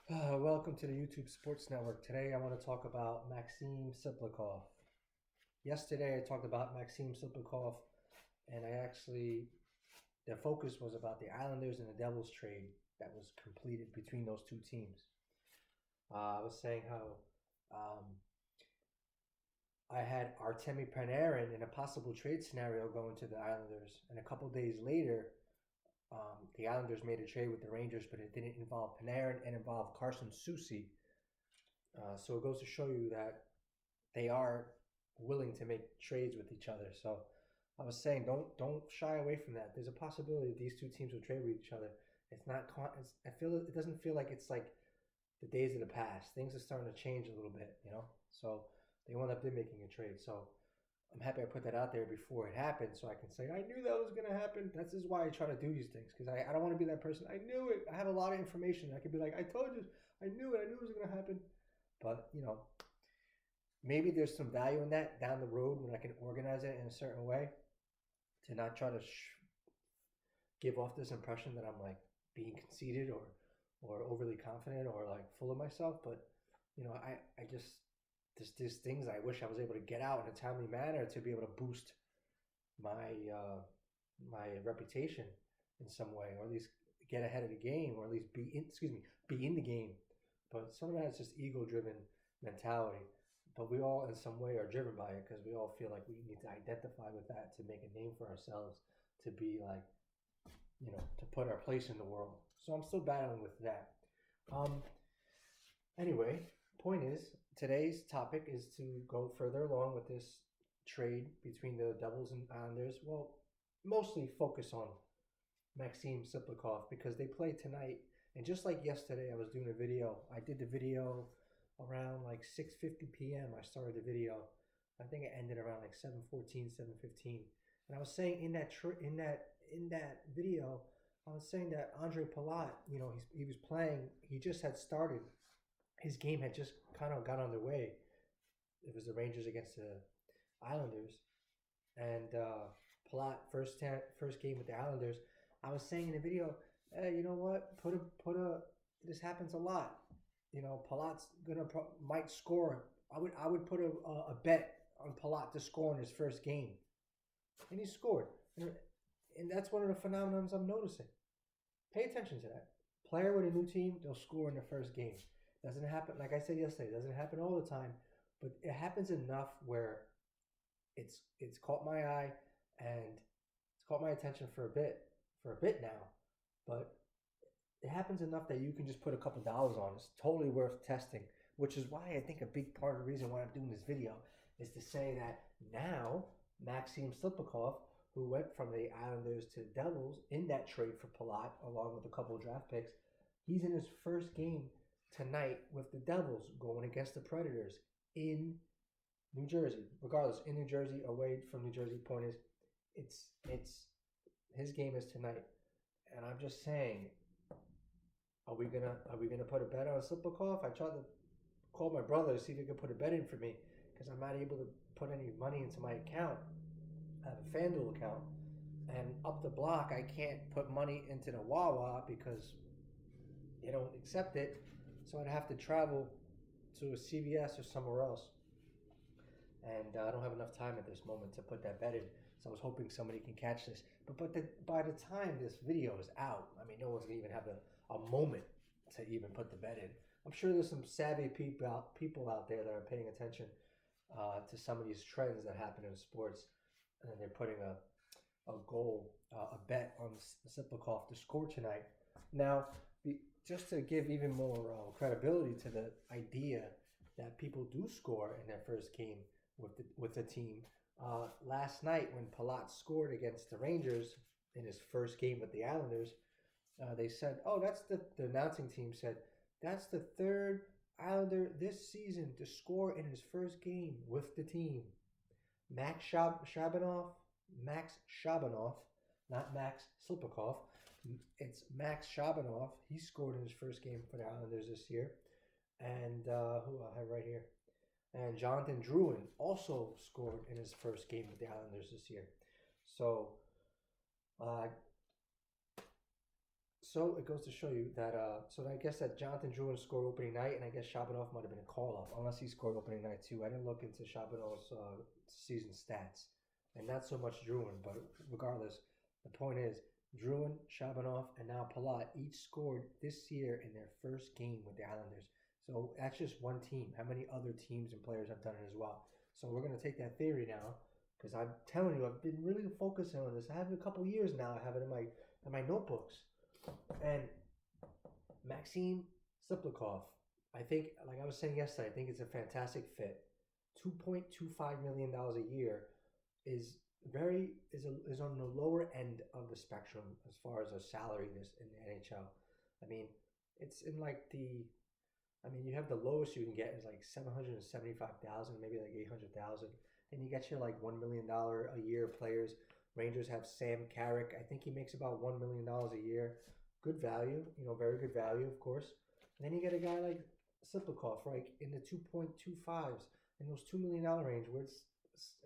Welcome to the YouTube Sports Network. Today I want to talk about Maxim Siplikov. Yesterday I talked about Maxim Siplikov, and the focus was about the Islanders and the Devils trade that was completed between those two teams. I was saying how I had Artemi Panarin in a possible trade scenario going to the Islanders, and a couple days later, the Islanders made a trade with the Rangers, but it didn't involve Panarin and involved Carson Soucy. So it goes to show you that they are willing to make trades with each other. So I was saying, don't shy away from that. There's a possibility that these two teams will trade with each other. It's not. I feel it doesn't feel like it's like the days of the past. Things are starting to change a little bit. So they wound up making a trade. So I'm happy I put that out there before it happened, so I can say I knew that was going to happen. This is why I try to do these things, because I don't want to be that person. I knew it. I have a lot of information. I could be like, I told you, I knew it. I knew it was going to happen. But maybe there's some value in that down the road when I can organize it in a certain way to not try to give off this impression that I'm like being conceited or overly confident or like full of myself. But I just there's things I wish I was able to get out in a timely manner to be able to boost my reputation in some way, or at least get ahead of the game, or at least be in the game. But some of that is just ego driven mentality. But we all, in some way, are driven by it because we all feel like we need to identify with that to make a name for ourselves, to be like, to put our place in the world. So I'm still battling with that. Anyway, point is, today's topic is to go further along with this trade between the Devils and Islanders. Well, mostly focus on Maxim Siplikov because they play tonight. And just like yesterday, I was doing a video. I did the video around like 6:50 p.m. I started the video. I think it ended around like 7:14, 7:15. And I was saying in that video, I was saying that Andre Palat, he was playing. He just had started. His game had just kind of got underway. It was the Rangers against the Islanders, and Palat first game with the Islanders. I was saying in the video, hey, you know what? This happens a lot. Palat's might score. I would put a bet on Palat to score in his first game, and he scored. And that's one of the phenomenons I'm noticing. Pay attention to that. Player with a new team, they'll score in the first game. Doesn't happen, like I said yesterday, doesn't happen all the time, but it happens enough where it's caught my eye and it's caught my attention for a bit now. But it happens enough that you can just put a couple dollars on. It's totally worth testing, which is why I think a big part of the reason why I'm doing this video is to say that now Maxim Siplikov, who went from the Islanders to the Devils in that trade for Palat, along with a couple of draft picks, he's in his first game tonight with the Devils going against the Predators in New Jersey. Regardless, in New Jersey, away from New Jersey, point is, it's his game is tonight, and I'm just saying, are we gonna put a bet on Siplikov? I tried to call my brother to see if he could put a bet in for me because I'm not able to put any money into my account. I have a FanDuel account, and up the block I can't put money into the Wawa because they don't accept it. So I'd have to travel to a CVS or somewhere else. And I don't have enough time at this moment to put that bet in. So I was hoping somebody can catch this. But by the time this video is out, I mean, no one's going to even have a moment to even put the bet in. I'm sure there's some savvy people out there that are paying attention to some of these trends that happen in sports. And then they're putting a goal, a bet on Siplikov to score tonight. Now, just to give even more credibility to the idea that people do score in their first game with the team, last night when Palat scored against the Rangers in his first game with the Islanders, they said, "Oh, the announcing team said that's the third Islander this season to score in his first game with the team." Max Shabanov, not Max Siplikov. It's Max Shabanov. He scored in his first game for the Islanders this year. And who I have right here. And Jonathan Drouin also scored in his first game with the Islanders this year. So So it goes to show you that. So I guess that Jonathan Druin scored opening night, and I guess Shabanov might have been a call up, unless he scored opening night too. I didn't look into Shabanov's season stats, and not so much Druin, but regardless, the point is Druin, Shabanov, and now Palat each scored this year in their first game with the Islanders. So that's just one team. How many other teams and players have done it as well? So we're gonna take that theory now, because I'm telling you, I've been really focusing on this. I have it a couple years now. I have it in my notebooks. And Maxim Siplikov, I think, like I was saying yesterday, I think it's a fantastic fit. $2.25 million a year is is on the lower end of the spectrum as far as a salary this in the NHL. I mean, it's in like the I mean, you have the lowest you can get is like 775,000, maybe like 800,000, and you get your like $1 million a year players. Rangers have Sam Carrick. I think he makes about $1 million a year. Good value, very good value, of course. And then you get a guy like Siplikov, right, in the 2.25s, in those $2 million range, where it's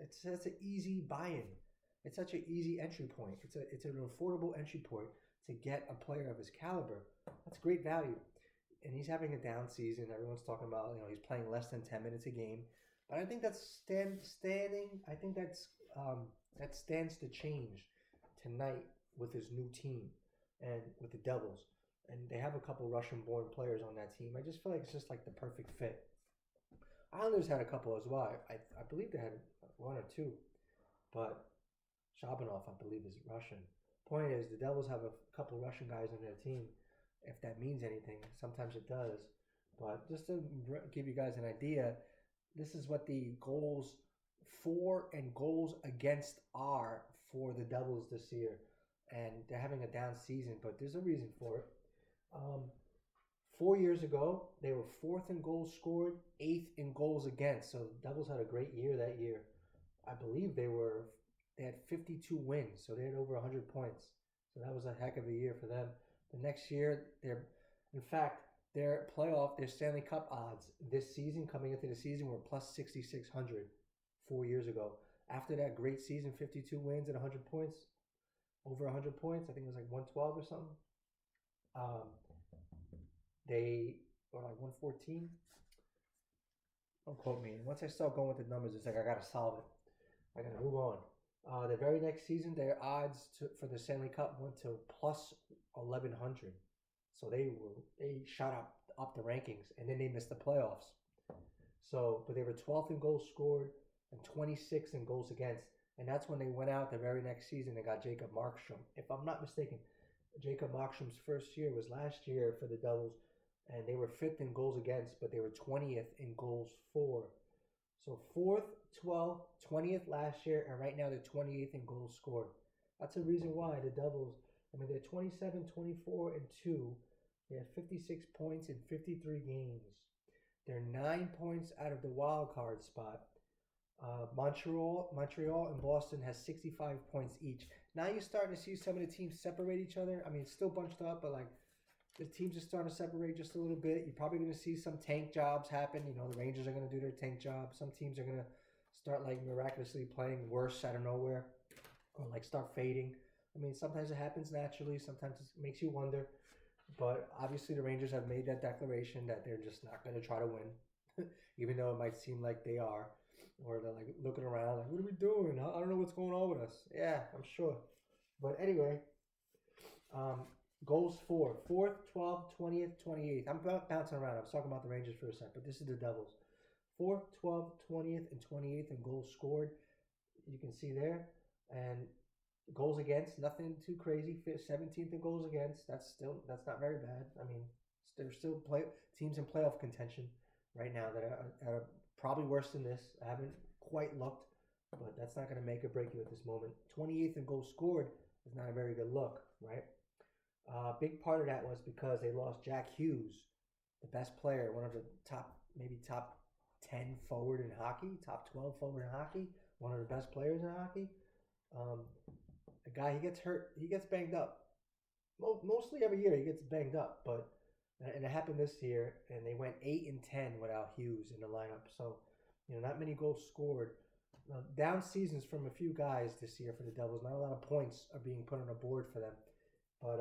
such an easy buy-in. It's such an easy entry point. It's an affordable entry point to get a player of his caliber. That's great value. And he's having a down season. Everyone's talking about, he's playing less than 10 minutes a game. But I think that's standing. I think that stands to change tonight with his new team and with the Devils. And they have a couple Russian-born players on that team. I just feel like it's just like the perfect fit. Islanders had a couple as well. I believe they had one or two. But Shabanov, I believe, is Russian. Point is, the Devils have a couple Russian guys on their team. If that means anything, sometimes it does. But just to give you guys an idea, this is what the goals for and goals against are for the Devils this year. And they're having a down season, but there's a reason for it. 4 years ago, they were fourth in goals scored, eighth in goals against. So the Devils had a great year that year. I believe they had 52 wins, so they had over 100 points. So that was a heck of a year for them. The next year, their Stanley Cup odds this season, coming into the season, were plus 6,600 4 years ago. After that great season, 52 wins and 100 points, over 100 points, I think it was like 112 or something. They were like 114. Don't quote me. And once I start going with the numbers, it's like I gotta solve it. I gotta move on. The very next season, their odds for the Stanley Cup went to plus 1,100. So they shot up the rankings, and then they missed the playoffs. So, but they were 12th in goals scored and 26th in goals against, and that's when they went out the very next season and got Jacob Markstrom. If I'm not mistaken, Jacob Markstrom's first year was last year for the Devils, and they were 5th in goals against, but they were 20th in goals for. So 4th, 12th, 20th last year, and right now they're 28th in goals scored. That's the reason why the Devils, they're 27, 24, and 2. They have 56 points in 53 games. They're 9 points out of the wild card spot. Montreal and Boston has 65 points each. Now you're starting to see some of the teams separate each other. It's still bunched up, but the teams are starting to separate just a little bit. You're probably going to see some tank jobs happen. The Rangers are going to do their tank job. Some teams are going to start miraculously playing worse out of nowhere or start fading. Sometimes it happens naturally. Sometimes it makes you wonder. But obviously the Rangers have made that declaration that they're just not going to try to win, even though it might seem like they are. Or they're looking around what are we doing? I don't know what's going on with us. Yeah, I'm sure. But anyway, goals for 4th, 12th, 20th, 28th. I'm bouncing around. I was talking about the Rangers for a second, but this is the Devils. 4th, 12th, 20th, and 28th in goals scored. You can see there. And goals against, nothing too crazy. 17th in goals against. That's not very bad. There's still teams in playoff contention right now that are probably worse than this. I haven't quite looked, but that's not going to make or break you at this moment. 28th in goals scored is not a very good look, right? Big part of that was because they lost Jack Hughes, the best player, one of the top 10 forward in hockey, top 12 forward in hockey, one of the best players in hockey. The guy, he gets hurt, he gets banged up. Mostly every year he gets banged up, and it happened this year, and they went 8-10 without Hughes in the lineup. So, not many goals scored. Down seasons from a few guys this year for the Devils. Not a lot of points are being put on the board for them. But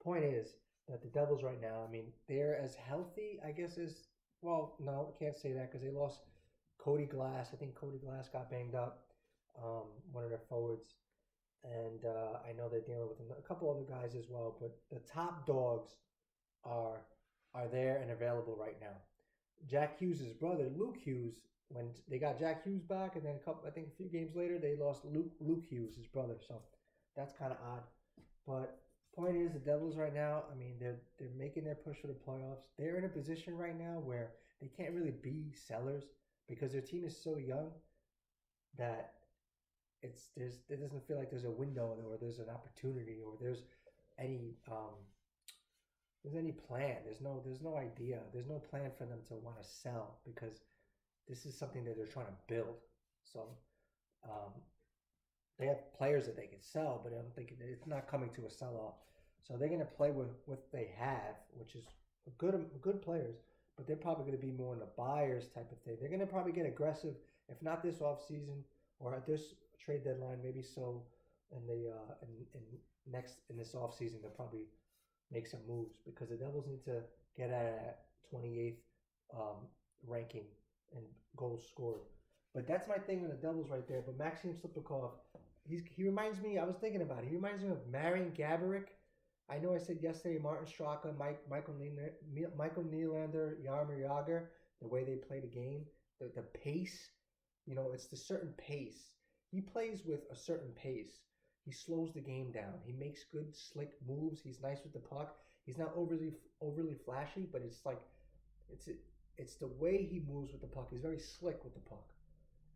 Point is that the Devils right now, I mean, they're as healthy, I guess, as well. No, I can't say that because they lost Cody Glass. I think Cody Glass got banged up, one of their forwards, and I know they're dealing with a couple other guys as well. But the top dogs are are there and available right now. Jack Hughes' brother, Luke Hughes, when they got Jack Hughes back, and then I think a few games later, they lost Luke Hughes, his brother. So that's kind of odd. But point is, the Devils right now, I mean, they're making their push for the playoffs. They're in a position right now where they can't really be sellers because their team is so young that it doesn't feel like there's a window or there's an opportunity or any there's any plan. There's no idea. There's no plan for them to want to sell because this is something that they're trying to build. So um, they have players that they can sell, but I'm thinking that it's not coming to a sell off. So they're going to play with what they have, which is good players, but they're probably going to be more in the buyers type of thing. They're going to probably get aggressive, if not this off season or at this trade deadline, maybe so in the in this off season they'll probably make some moves because the Devils need to get at that 28th ranking and goals scored. But that's my thing with the Devils right there. But Maxim Slipikov, he reminds me. I was thinking about it. He reminds me of Marian Gaborik. I know I said yesterday Martin Straka, Michael Nylander, Jaromir Jagr. The way they play the game, the pace. It's the certain pace. He plays with a certain pace. He slows the game down. He makes good, slick moves. He's nice with the puck. He's not overly flashy, but it's the way he moves with the puck. He's very slick with the puck,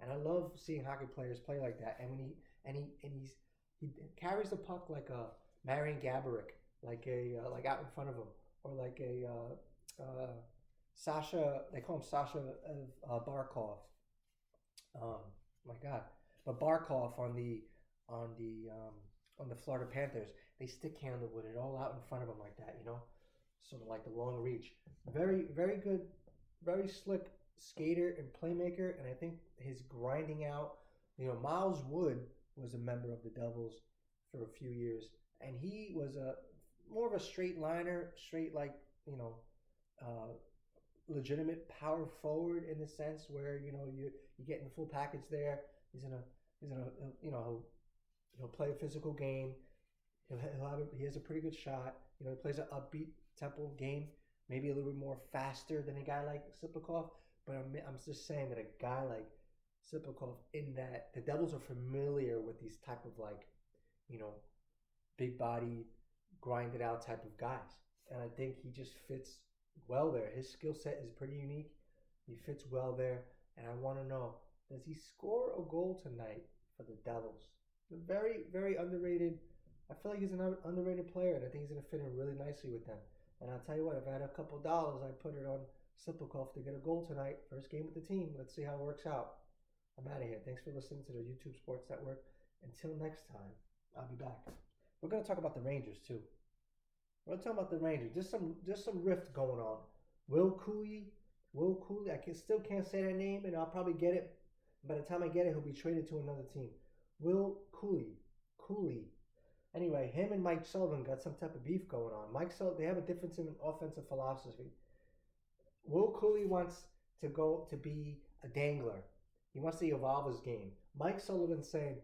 and I love seeing hockey players play like that. And he carries the puck like a Marian Gaborik, like out in front of him, or like a Sasha. They call him Sasha Barkov. My God, but Barkov on the Florida Panthers, they stick handle with it all out in front of them like that, sort of like the long reach. Very, very good, very slick skater and playmaker, and I think his grinding out. Miles Wood was a member of the Devils for a few years, and he was a more of a straight liner, uh, legitimate power forward in the sense where you're getting the full package there. He'll play a physical game. He has a pretty good shot. He plays an upbeat tempo game, maybe a little bit more faster than a guy like Slipikov. But I'm just saying that a guy like Slipikov, in that the Devils are familiar with these type of big body, grinded out type of guys, and I think he just fits well there. His skill set is pretty unique. He fits well there, and I want to know, does he score a goal tonight for the Devils? Very, very underrated. I feel like he's an underrated player, and I think he's going to fit in really nicely with them. And I'll tell you what, if I had a couple dollars, I'd put it on Slipikov to get a goal tonight. First game with the team. Let's see how it works out. I'm out of here. Thanks for listening to the YouTube Sports Network. Until next time, I'll be back. We're going to talk about the Rangers, too. We're going to talk about the Rangers. There's some rift going on. Will Cooley, I still can't say that name, and I'll probably get it. By the time I get it, he'll be traded to another team. Will Cooley. Anyway, him and Mike Sullivan got some type of beef going on. They have a difference in offensive philosophy. Will Cooley wants to go to be a dangler. He wants to evolve his game. Mike Sullivan's saying,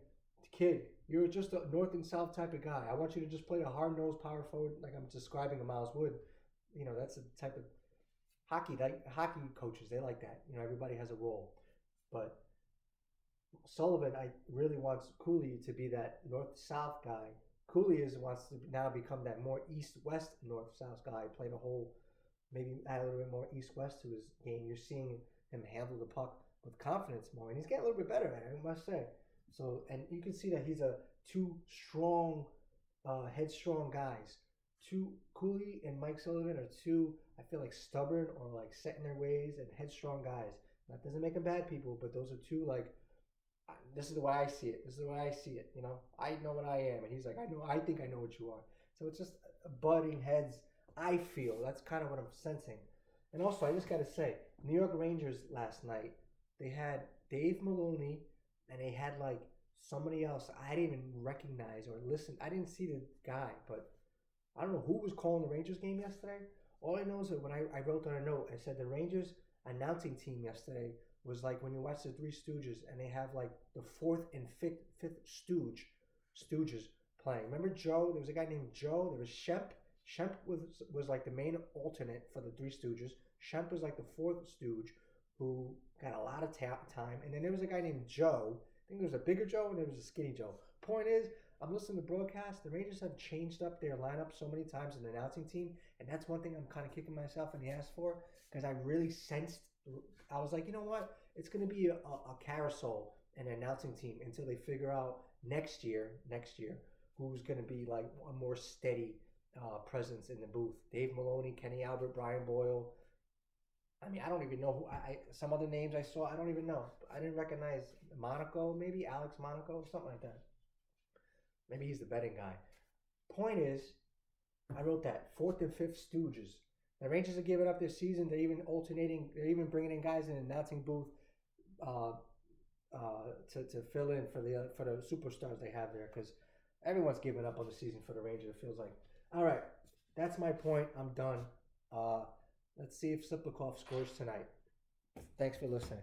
kid, you're just a north and south type of guy. I want you to just play a hard-nosed power forward, like I'm describing a Miles Wood. That's the type of hockey coaches, they like that. Everybody has a role. But Sullivan, I really wants Cooley to be that north-south guy. Cooley wants to now become that more east-west north-south guy. Play the whole, maybe add a little bit more east-west to his game. You're seeing him handle the puck with confidence more, and he's getting a little bit better at it, I must say. So, and you can see that he's two strong, headstrong guys. Cooley and Mike Sullivan are two, I feel like, stubborn or like set in their ways and headstrong guys. That doesn't make them bad people, but those are two, like, this is the way I see it. I know what I am, and he's like, I think I know what you are. So it's just butting heads. I feel that's kind of what I'm sensing. And also, I just got to say, New York Rangers last night, they had Dave Maloney, and they had like somebody else I didn't even recognize or listen. I didn't see the guy, but I don't know who was calling the Rangers game yesterday. All I know is that when I wrote on a note, I said the Rangers announcing team yesterday was like when you watch the Three Stooges and they have like the fourth and fifth Stooges playing. Remember Joe? There was a guy named Joe. There was Shemp. Shemp was like the main alternate for the Three Stooges. Shemp was like the fourth Stooge who got a lot of time. And then there was a guy named Joe. I think there was a bigger Joe and there was a skinny Joe. Point is, I'm listening to broadcast. The Rangers have changed up their lineup so many times in the announcing team, and that's one thing I'm kind of kicking myself in the ass for because I really sensed. I was like, you know what? It's going to be a carousel an announcing team until they figure out next year, who's going to be like a more steady presence in the booth. Dave Maloney, Kenny Albert, Brian Boyle. I mean, I don't even know who. Some other names I saw. I don't even know. I didn't recognize Monaco, maybe Alex Monaco, something like that. Maybe he's the betting guy. Point is, I wrote that fourth and fifth Stooges. The Rangers are giving up their season. They're even alternating. They're even bringing in guys in the announcing booth uh, to fill in for the superstars they have there because everyone's giving up on the season for the Rangers. It feels like. All right, that's my point. I'm done. Let's see if Siplikov scores tonight. Thanks for listening.